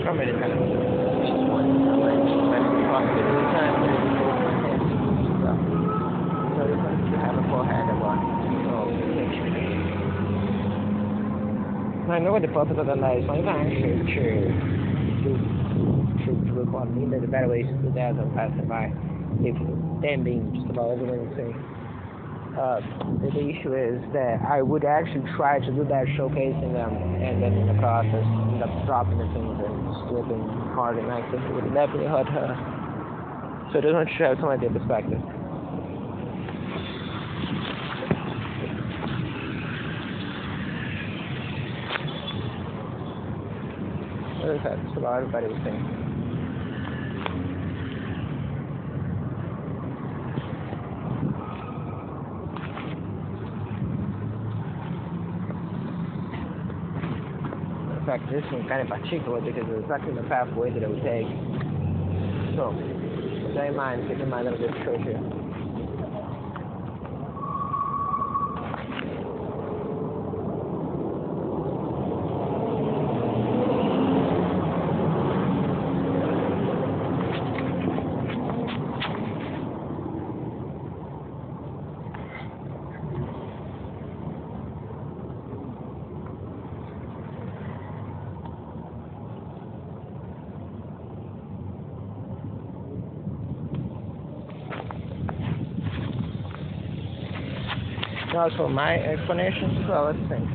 from it is kind of just one. I'm crossing it this time, but it's so this one should have a forehead and one. I know what the purpose of the light is. I'm actually to record me. There's a better way to do that than passing by. If them being just about everything thing. The issue is that I would actually try to do that, showcasing them, and then in the process end up dropping the things and slipping hard, and I think it would definitely hurt her. So I just want you to have some idea of perspective. That's about everybody was saying. In fact, this one kind of particular because it's exactly the pathway that it would take. So, with that in mind, keep in mind that I'll just show you. Now, so my explanation, so let's think.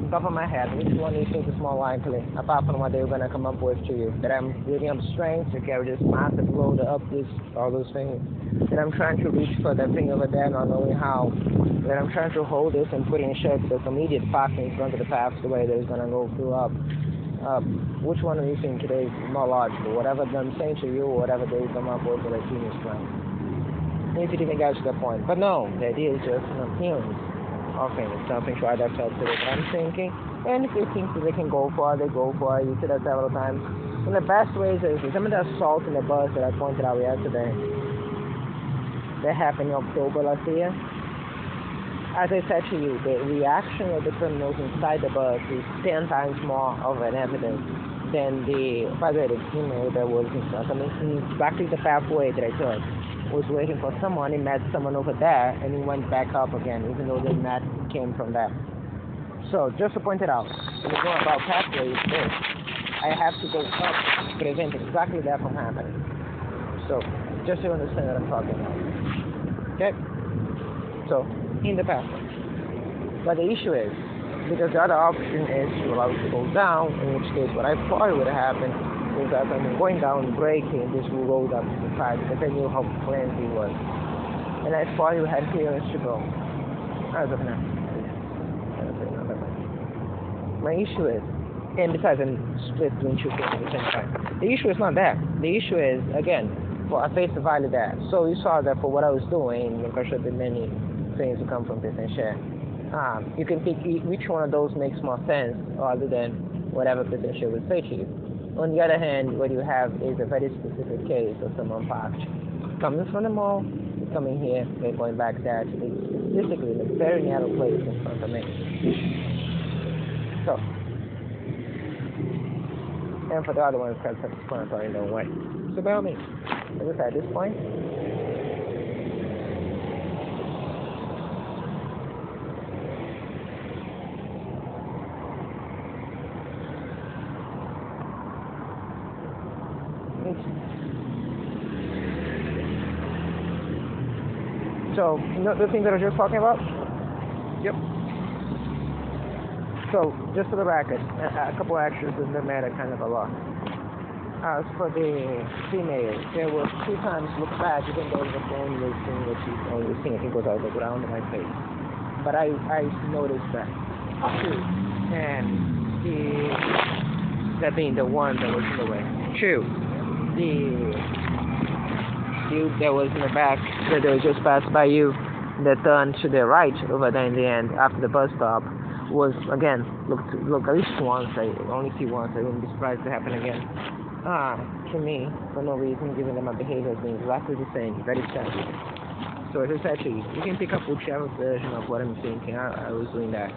Top of my head, which one do you think is more likely, apart from what they're going to come up with to you? That I'm building up strength to carry this massive load up, this, all those things. That I'm trying to reach for that thing over there, not knowing how. That I'm trying to hold this and put in shape this immediate path in front of the path the way that it's going to go through up. Which one do you think today is more logical? Whatever I'm saying to you, or whatever they come up with a genius plan. If you didn't get to that point. But no, the idea is just an appearance of things, something to add ourselves to it. I'm thinking, and if they think that they can go for it, they go for it. You see that several times. One of the best ways is some of the assault in the bus that I pointed out yesterday. That happened in October last year. As I said to you, the reaction of the criminals inside the bus is 10 times more of an evidence than the female that was in front of me. Exactly the pathway that I took. Was waiting for someone, he met someone over there, and he went back up again, even though the mat came from there. So, just to point it out, when it's going about pathways, I have to go up to prevent exactly that from happening. So, just so you understand what I'm talking about. Okay? So, in the pathway. But the issue is, because the other option is to allow it to go down, in which case what I thought would happen is that I'm going down and braking, this will roll up to the side because I knew how flimsy it was. And I thought you had clearance to go. As of now. My issue is, and besides I'm split between two things at the same time. The issue is not that. The issue is, again, for I face the value that. So you saw that for what I was doing, there should be many things to come from this and share. You can pick which one of those makes more sense other than whatever potential would say to you. On the other hand, what you have is a very specific case of someone parked coming from the mall, coming here, and going back there to be specifically in a very narrow place in front of me. So, and for the other one, it's kind of self-explanatory in their way. So by all means, as I said, at this point, so, you know the thing that I was just talking about? Yep. So, just for the record, a couple actions in the matter kind of a lot. As for the female, there were 2 times look back, even though the phone was seeing what she was seeing, I think it was on the ground in my face. But I noticed that. 2. And that being the one that was in the way. 2. The dude that was in the back that was just passed by you that turned to the right over there in the end after the bus stop was again look at least once. I only see once. I wouldn't be surprised to happen again. To me, for no reason, given that my behavior has been exactly the same, very sensitive. So as I said to you, you can pick up whichever version of what I'm thinking. I was doing that,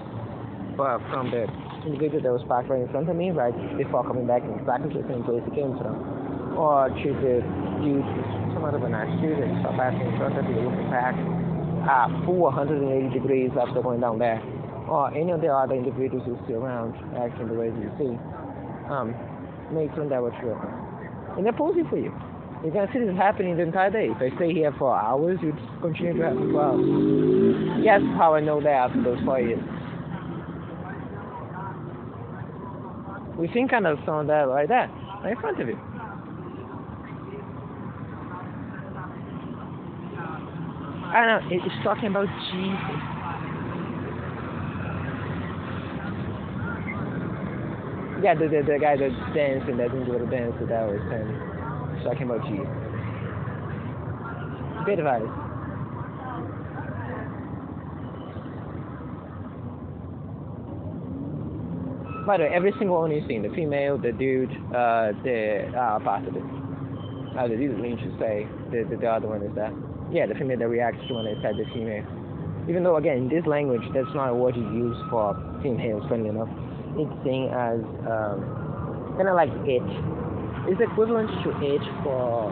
but from the individual that was parked right in front of me, right before coming back exactly to the same place he came from. Or to the dude, some other nice student, stop passing in front of you, looking back, full 180 degrees after going down there. Or any of the other individuals you see around acting the way you see. Make sure that was true. And they're posing for you. You're going to see this happening the entire day. If I stay here for hours, you continue to happen for hours. Guess how I know that after those 4 years. We think kind of some of that right there, right in front of you. I don't know, it's talking about Jesus. Yeah, the guy that's dancing, that didn't do the dance that I was saying. It's talking about Jesus. Bit of advice. By the way, every single one you've seen, the female, the dude, the part of it. The dude Lynch should say, the other one is that. Yeah, the female that reacts to when I said the female. Even though, again, in this language, that's not a word you use for females, funny enough. It's seen as kind of like it. It's equivalent to it for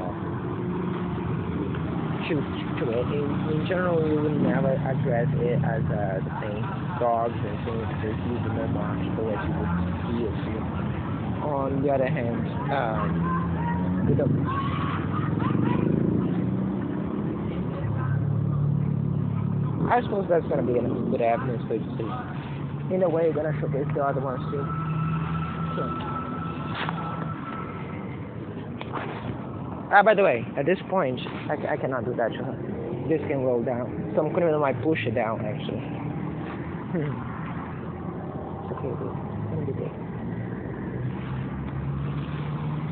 to it. In general, you would never address it as the same. Dogs and things just use it more much for what you would see or see. On the other hand, I suppose that's going to be a good evidence for you to see. In a way, you're going to showcase the other ones too. So. By the way, at this point, I cannot do that to her. This can roll down. Some criminal might push it down, actually. It's okay, dude. It's going to be good.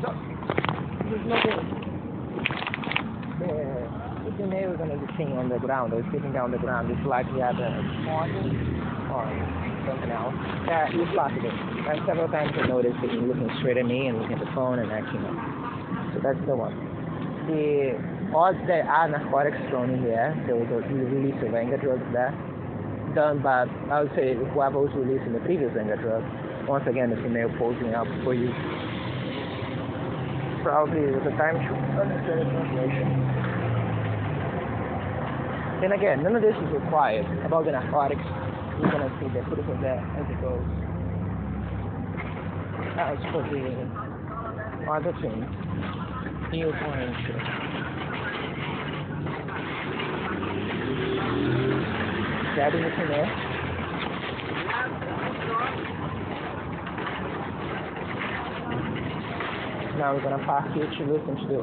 So, there's no good. The nail is going to be sitting on the ground or sitting down on the ground. It's likely either a morning or something else. It's possible. And several times I noticed that he's looking straight at me and looking at the phone and acting up. So that's the one. The odds that are narcotics thrown in there, there was a release of anger drugs there, done by, I would say, whoever was releasing the previous anger drug. Once again, the female posing up for you. Probably it was a time to understand the translation. Then again, none of this is required. About the narcotics, you're going to see the proof of that as it goes. As for the other things, you're going to grab anything there. Now we're going to pass you to listen to the...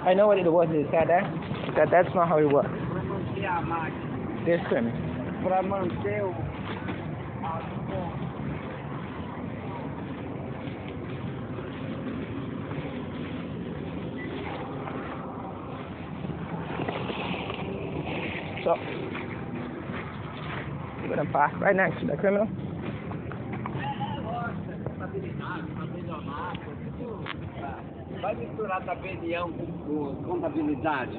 I know what it was he said there. He said that's not how it works. This time. Para manter o... So, we're going to park right next to the criminal. Vai misturar tabelião com contabilidade.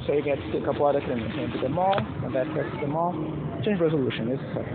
So you get to see a couple other criminals. Into the mall, come back to the mall, change resolution, necessary.